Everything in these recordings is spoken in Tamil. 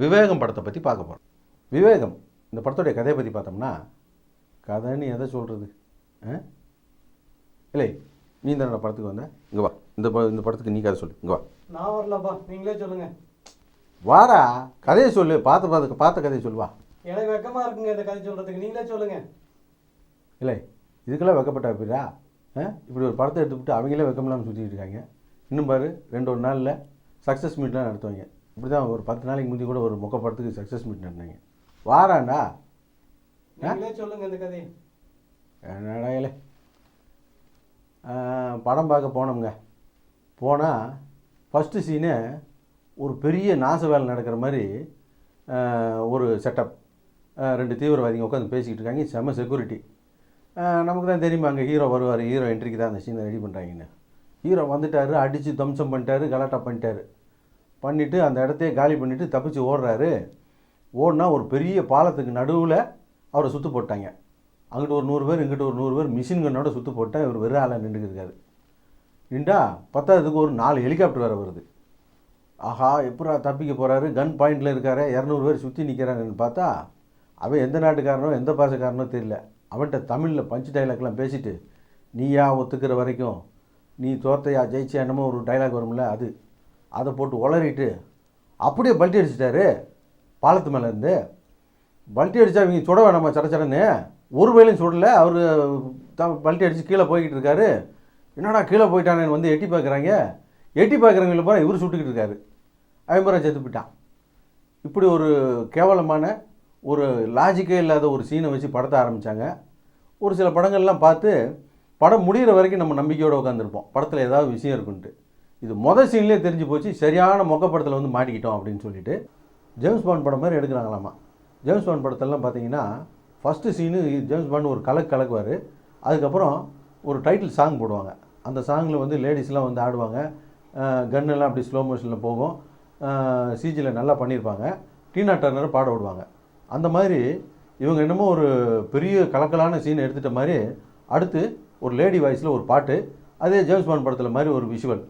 விவேகம் படத்தை பற்றி பார்க்க போகிறோம். விவேகம் இந்த படத்துடைய கதையை பற்றி பார்த்தோம்னா, கதைன்னு எதை சொல்கிறது? இல்லை, நீ தானே படத்துக்கு வந்த, இங்கே வா. இந்த படத்துக்கு நீ கதை சொல்லு, இங்கே வா. நான் வரலப்பா, நீங்களே சொல்லுங்க. வாடா, கதையை சொல்லு. பார்த்த கதையை சொல்லுவா. எனக்கு வெக்கமாக இருக்குங்க இந்த கதை சொல்கிறதுக்கு, நீங்களே சொல்லுங்க. இல்லை, இதுக்கெல்லாம் வெக்கப்பட்டா போயிடா. இப்படி ஒரு படத்தை எடுத்துக்கிட்டு அவங்களே வெக்கமில்லாமல் சுற்றிட்டு இருக்காங்க. இன்னும் பாரு, 2 நாளில் சக்ஸஸ் மீட்லாம் நடத்துவாங்க. இப்படி தான் ஒரு 10 நாளைக்கு முந்தி கூட ஒரு மொக்க படத்துக்கு சக்ஸஸ் மீட் நடந்தாங்க. வாராண்டா, நீங்களே சொல்லுங்க இந்த கதையை. என்னடா இல்லை, படம் பார்க்க போனோம்ங்க. போனால் ஃபஸ்ட்டு சீனு ஒரு பெரிய நாச வேலை நடக்கிற மாதிரி ஒரு செட்டப். 2 தீவிரவாதிங்க உட்காந்து பேசிக்கிட்டு இருக்காங்க. செம்ம செக்யூரிட்டி. நமக்கு தான் தெரியுமா, அங்கே ஹீரோ வருவார், ஹீரோ என்ட்ரிக்கு தான் அந்த சீனை ரெடி பண்ணுறாங்கன்னு. ஹீரோ வந்துட்டார், அடித்து தம்சம் பண்ணிட்டாரு, கலாட்டா பண்ணிவிட்டு அந்த இடத்தையே காலி பண்ணிவிட்டு தப்பிச்சு ஓடுறாரு. ஓடினா ஒரு பெரிய பாலத்துக்கு நடுவில் அவரை சுற்று போட்டாங்க. அங்கிட்டு ஒரு 100 பேர், இங்கிட்ட ஒரு 100 பேர் மிஷின் கண்ணோட சுற்று போட்டால் இவர் வெறும் ஆளாக நின்றுக்கிருக்காரு. நின்றா 10க்கு ஒரு 4 ஹெலிகாப்டர் வேறு வருது. ஆஹா, எப்படா தப்பிக்க போகிறாரு, கன் பாயிண்டில் இருக்காரு, 200 பேர் சுற்றி நிற்கிறாங்கன்னு பார்த்தா, அவன் எந்த நாட்டுக்காரனோ எந்த பாஷக்காரனோ தெரியல. அவன்கிட்ட தமிழில் பஞ்சு டைலாக்லாம் பேசிட்டு, நீயா ஒத்துக்கிற வரைக்கும் நீ தோத்தையா ஜெயிச்சியா என்னமோ ஒரு டைலாக் வரும்ல, அதை போட்டு உளறிட்டு அப்படியே பல்ட்டி அடிச்சிட்டாரு. பாலத்து மேலேருந்து பல்ட்டி அடித்தா இவங்க சுட வேணாமா சடச்சடன்னு. ஒரு வேலையும் சுடலை. அவர் பல்ட்டி அடித்து கீழே போய்கிட்டு இருக்காரு. என்னடா கீழே போயிட்டானேன்னு வந்து எட்டி பார்க்குறாங்க. எட்டி பார்க்குறவங்கள போகிற இவர் சுட்டுக்கிட்டு இருக்காரு. அவன் செத்து போயிட்டான். இப்படி ஒரு கேவலமான ஒரு லாஜிக்கே இல்லாத ஒரு சீனை வச்சு படத்தை ஆரம்பித்தாங்க. ஒரு சில படங்கள்லாம் பார்த்து படம் முடிகிற வரைக்கும் நம்ம நம்பிக்கையோடு உட்காந்துருப்போம், படத்தில் ஏதாவது விஷயம் இருக்குன்ட்டு. இது சீன்லேயே தெரிஞ்சு போச்சு, சரியான மொக்க படத்தில் வந்து மாட்டிக்கிட்டோம் அப்படின்னு சொல்லிட்டு ஜேம்ஸ் பாண்ட் படம் மாதிரி எடுக்கிறாங்களாமா. ஜேம்ஸ் பாண்ட் படத்தெல்லாம் பார்த்தீங்கன்னா ஃபஸ்ட்டு சீனு ஜேம்ஸ் பாண்ட் ஒரு கலக்குவார். அதுக்கப்புறம் ஒரு டைட்டில் சாங் போடுவாங்க. அந்த சாங்கில் வந்து லேடிஸ்லாம் வந்து ஆடுவாங்க. கன்னெல்லாம் அப்படி ஸ்லோ மோஷனில் போகும். சிஜியில் நல்லா பண்ணியிருப்பாங்க. டீனா டர்னரை பாட விடுவாங்க. அந்த மாதிரி இவங்க என்னமோ ஒரு பெரிய கலக்கலான சீனை எடுத்துகிட்ட மாதிரி அடுத்து ஒரு லேடி வாய்ஸில் ஒரு பாட்டு, அதே ஜேம்ஸ் பாண்ட் படத்தில் மாதிரி ஒரு விஷுவல்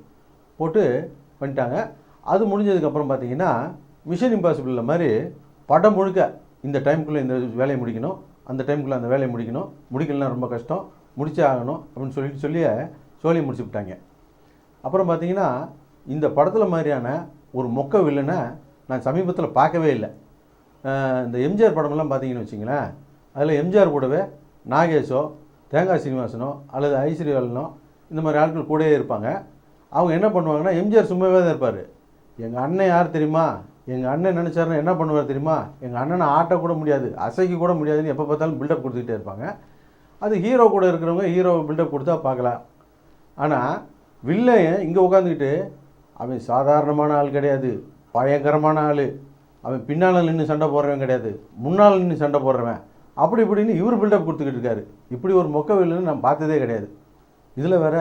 போட்டு பண்ணிட்டாங்க. அது முடிஞ்சதுக்கப்புறம் பார்த்தீங்கன்னா மிஷன் இம்பாசிபிளில் மாதிரி படம் முழுக்க இந்த டைமுக்குள்ளே இந்த வேலையை முடிக்கணும், அந்த டைமுக்குள்ளே அந்த வேலையை முடிக்கணும், முடிக்கலாம் ரொம்ப கஷ்டம், முடிச்சே ஆகணும் அப்படின்னு சொல்லி முடிச்சு விட்டாங்க. அப்புறம் பார்த்தீங்கன்னா இந்த படத்தில் மாதிரியான ஒரு மொக்க வில்லனை நான் சமீபத்தில் பார்க்கவே இல்லை. இந்த எம்ஜிஆர் படமெல்லாம் பார்த்தீங்கன்னு வச்சிங்களேன், அதில் எம்ஜிஆர் கூடவே நாகேஷோ தேங்காய் சீனிவாசனோ அல்லது ஐஸ்வர்யாலனோ இந்த மாதிரி ஆட்கள் கூடவே இருப்பாங்க. அவங்க என்ன பண்ணுவாங்கன்னா, எம்ஜிஆர் சும்மாவே தான் இருப்பார். எங்கள் அண்ணன் யார் தெரியுமா, எங்கள் அண்ணன் நினச்சாருன்னா என்ன பண்ணுவார் தெரியுமா, எங்கள் அண்ணனை ஆட்டக்கூட முடியாது, அசைக்க கூட முடியாதுன்னு எப்போ பார்த்தாலும் பில்டப் கொடுத்துக்கிட்டே இருப்பாங்க. அது ஹீரோ கூட இருக்கிறவங்க ஹீரோ பில்டப் கொடுத்தா பார்க்கலாம். ஆனால் வில்லன் இங்கே உட்காந்துக்கிட்டு அவன் சாதாரணமான ஆள் கிடையாது, பயங்கரமான ஆள், அவன் பின்னால் நின்று சண்டை போடுறவன் கிடையாது, முன்னால் நின்று சண்டை போடுறவன், அப்படி இப்படின்னு இவர் பில்டப் கொடுத்துக்கிட்டு இருக்காரு. இப்படி ஒரு மொக்க வில்லன்னு நான் பார்த்ததே கிடையாது. இதில் வேற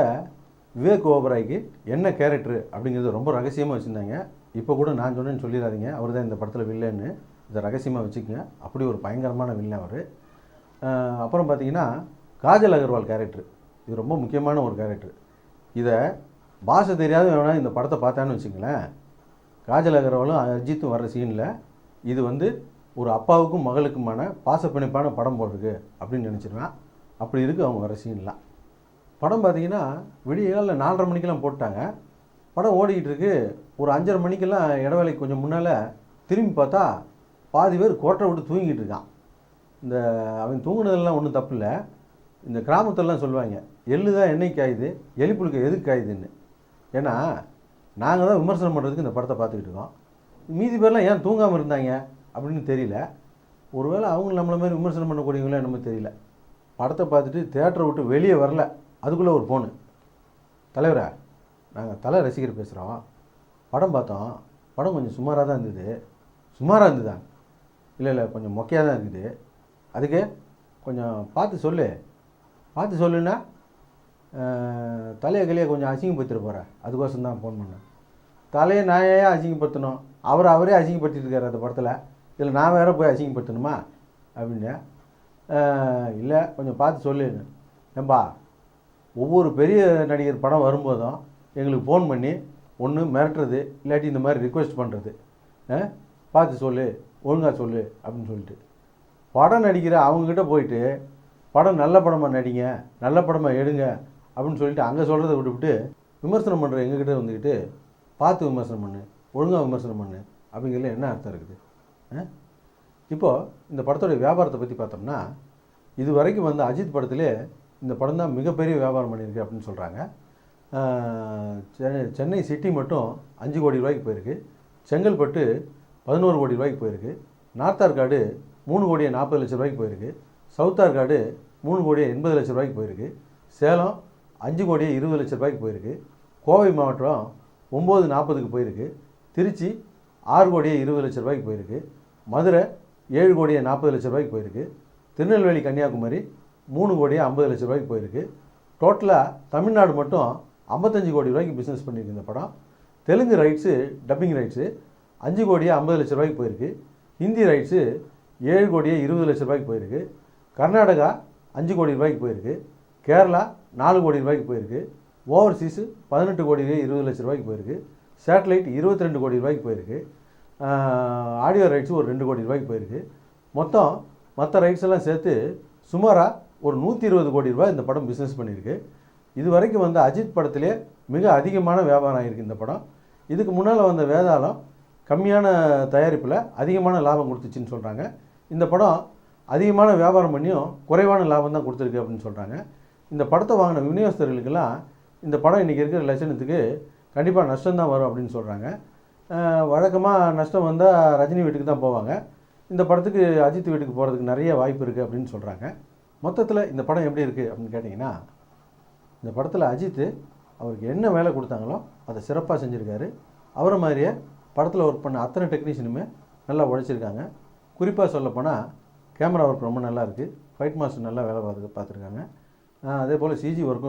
விவேக் ஓபராய்க்கு என்ன கேரக்டரு அப்படிங்கிறது ரொம்ப ரகசியமாக வச்சுருந்தாங்க. இப்போ கூட நான் சொன்னேன்னு சொல்லிடாதீங்க, அவர் தான் இந்த படத்தில் வில்லன்னு, இதை ரகசியமாக வச்சுக்கோங்க. அப்படி ஒரு பயங்கரமான வில்லன் அவர். அப்புறம் பார்த்தீங்கன்னா காஜல் அகர்வால் கேரக்டர், இது ரொம்ப முக்கியமான ஒரு கேரக்டர். இதை பாஷை தெரியாத வேணால் இந்த படத்தை பார்த்தான்னு வச்சுங்களேன், காஜல் அகர்வாலும் அஜித்தும் வர்ற சீனில் இது வந்து ஒரு அப்பாவுக்கும் மகளுக்குமான பாசப்பிணைப்பான படம் போட்டிருக்கு அப்படின்னு நினச்சிருவேன். அப்படி இருக்குது அவங்க வர சீன்லாம். படம் பார்த்திங்கன்னா விடிய காலில் 4:30 மணிக்கெல்லாம் போட்டாங்க. படம் ஓடிக்கிட்டு இருக்கு. ஒரு 5:30 மணிக்கெல்லாம் இடைவேளைக்கு கொஞ்சம் முன்னால் திரும்பி பார்த்தா பாதி பேர் கோட்டை விட்டு தூங்கிட்டு இருக்கான். இந்த அவன் தூங்குனதெல்லாம் ஒன்றும் தப்பு இல்லை. இந்த கிராமத்திலலாம் சொல்லுவாங்க, எள்ளு தான் என்னைக்கு காயுது, எலிப்புழுக்க எதுக்கு காயுதுன்னு. ஏன்னா நாங்கள் தான் விமர்சனம் பண்ணுறதுக்கு இந்த படத்தை பார்த்துக்கிட்டு இருக்கோம். மீதி பேர்லாம் ஏன் தூங்காமல் இருந்தாங்க அப்படின்னு தெரியல. ஒருவேளை அவங்க நம்மளை மாதிரி விமர்சனம் பண்ணக்கூடியவங்களே என்னமோ தெரியல. படத்தை பார்த்துட்டு தேட்டரை விட்டு வெளியே வரல, அதுக்குள்ளே ஒரு ஃபோனு, தலைவரா நாங்கள் தலை ரசிகர் பேசுகிறோம், படம் பார்த்தோம், படம் கொஞ்சம் சுமாராக தான் இருந்தது. சுமாராக இருந்ததா? இல்லை கொஞ்சம் மொக்கையாக தான் இருக்குது, அதுக்கு கொஞ்சம் பார்த்து சொல்லுன்னா தலையை கலையை கொஞ்சம் அசிங்கப்படுத்திட்டு போகிறேன், அதுக்கோசம் தான் ஃபோன் பண்ணேன். தலையை நான் ஏன் அசிங்கப்படுத்தணும், அவரே அசிங்கப்படுத்திட்டு இருக்கார் அந்த படத்தில், இதில் நான் வேறு போய் அசிங்கப்படுத்தணுமா அப்படின்னு. இல்லை கொஞ்சம் பார்த்து சொல்லுன்னு. ஏம்பா, ஒவ்வொரு பெரிய நடிகர் படம் வரும்போதும் எங்களுக்கு ஃபோன் பண்ணி ஒன்று மிரட்டுறது, இல்லாட்டி இந்த மாதிரி ரிக்வெஸ்ட் பண்ணுறது, பார்த்து சொல்லு, ஒழுங்காக சொல்லு அப்படின்னு சொல்லிட்டு. படம் நடிக்கிற அவங்கக்கிட்ட போயிட்டு படம் நல்ல படமாக நடிங்க, நல்ல படமாக எடுங்க அப்படின்னு சொல்லிட்டு அங்கே சொல்கிறத விட்டுவிட்டு விமர்சனம் பண்ணுற எங்ககிட்ட வந்துக்கிட்டு பார்த்து விமர்சனம் பண்ணு, ஒழுங்காக விமர்சனம் பண்ணு அப்படிங்கிறதுல என்ன அர்த்தம் இருக்குது? இப்போது இந்த படத்தோடைய வியாபாரத்தை பற்றி பார்த்தோம்னா, இது வரைக்கும் வந்து அஜித் படத்திலே இந்த படம் தான் மிகப்பெரிய வியாபாரம் பண்ணியிருக்கு அப்படின்னு சொல்கிறாங்க. சென்னை சிட்டி மட்டும் 5 கோடி ரூபாய்க்கு போயிருக்கு, செங்கல்பட்டு 11 கோடி ரூபாய்க்கு போயிருக்கு, நார்த் ஆற்காடு 3 கோடியே 40 லட்ச ரூபாய்க்கு போயிருக்கு, சவுத் ஆற்காடு 3 கோடியே 80 லட்ச ரூபாய்க்கு போயிருக்கு, சேலம் 5 கோடியே 20 லட்ச ரூபாய்க்கு போயிருக்கு, கோவை மாவட்டம் 940க்கு போயிருக்கு, திருச்சி 6 கோடியே 20 லட்ச ரூபாய்க்கு போயிருக்கு, மதுரை 7 கோடியே 40 லட்ச ரூபாய்க்கு போயிருக்கு, திருநெல்வேலி கன்னியாகுமரி 3 கோடியே 50 லட்ச ரூபாய்க்கு போயிருக்கு. டோட்டலாக தமிழ்நாடு மட்டும் 55 கோடி ரூபாய்க்கு பிஸ்னஸ் பண்ணியிருக்கு இந்த படம். தெலுங்கு ரைட்ஸு, டப்பிங் ரைட்ஸு 5 கோடியே 50 லட்ச ரூபாய்க்கு போயிருக்கு, ஹிந்தி ரைட்ஸு 7 கோடியே 20 லட்ச ரூபாய்க்கு போயிருக்கு, கர்நாடகா 5 கோடி ரூபாய்க்கு போயிருக்கு, கேரளா 4 கோடி ரூபாய்க்கு போயிருக்கு, ஓவர்சீஸு 18 கோடியே 20 லட்ச ரூபாய்க்கு போயிருக்கு, சேட்டலைட் 22 கோடி ரூபாய்க்கு போயிருக்கு, ஆடியோ ரைட்ஸு ஒரு 2 கோடி ரூபாய்க்கு போயிருக்கு. மொத்தம் மற்ற ரைட்ஸ் எல்லாம் சேர்த்து சுமாராக ஒரு 120 கோடி ரூபாய் இந்த படம் பிஸ்னஸ் பண்ணியிருக்கு. இது வரைக்கும் வந்து அஜித் படத்திலே மிக அதிகமான வியாபாரம் ஆகிருக்கு இந்த படம். இதுக்கு முன்னால் வந்த வேதாளம் கம்மியான தயாரிப்பில் அதிகமான லாபம் கொடுத்துச்சின்னு சொல்கிறாங்க. இந்த படம் அதிகமான வியாபாரம் பண்ணியும் குறைவான லாபம் தான் கொடுத்துருக்கு அப்படின்னு சொல்கிறாங்க. இந்த படத்தை வாங்கின விநியோகஸ்தர்களுக்கெல்லாம் இந்த படம் இன்றைக்கி இருக்கிற லட்சணத்துக்கு கண்டிப்பாக நஷ்டம்தான் வரும் அப்படின்னு சொல்கிறாங்க. வழக்கமாக நஷ்டம் வந்தால் ரஜினி வீட்டுக்கு தான் போவாங்க. இந்த படத்துக்கு அஜித் வீட்டுக்கு போகிறதுக்கு நிறைய வாய்ப்பு இருக்குது அப்படின்னு சொல்கிறாங்க. மொத்தத்தில் இந்த படம் எப்படி இருக்குது அப்படின்னு கேட்டிங்கன்னா, இந்த படத்தில் அஜித் அவருக்கு என்ன வேலை கொடுத்தாங்களோ அதை சிறப்பாக செஞ்சுருக்காரு. அவரை மாதிரியே படத்தில் ஒர்க் பண்ண அத்தனை டெக்னீஷியனுமே நல்லா உழைச்சிருக்காங்க. குறிப்பாக சொல்லப்போனால் கேமரா ஒர்க் ரொம்ப நல்லா இருக்குது, ஃபைட் மாஸ்டர் நல்லா வேலை பார்த்துருக்காங்க. அதே போல் சிஜி ஒர்க்கும்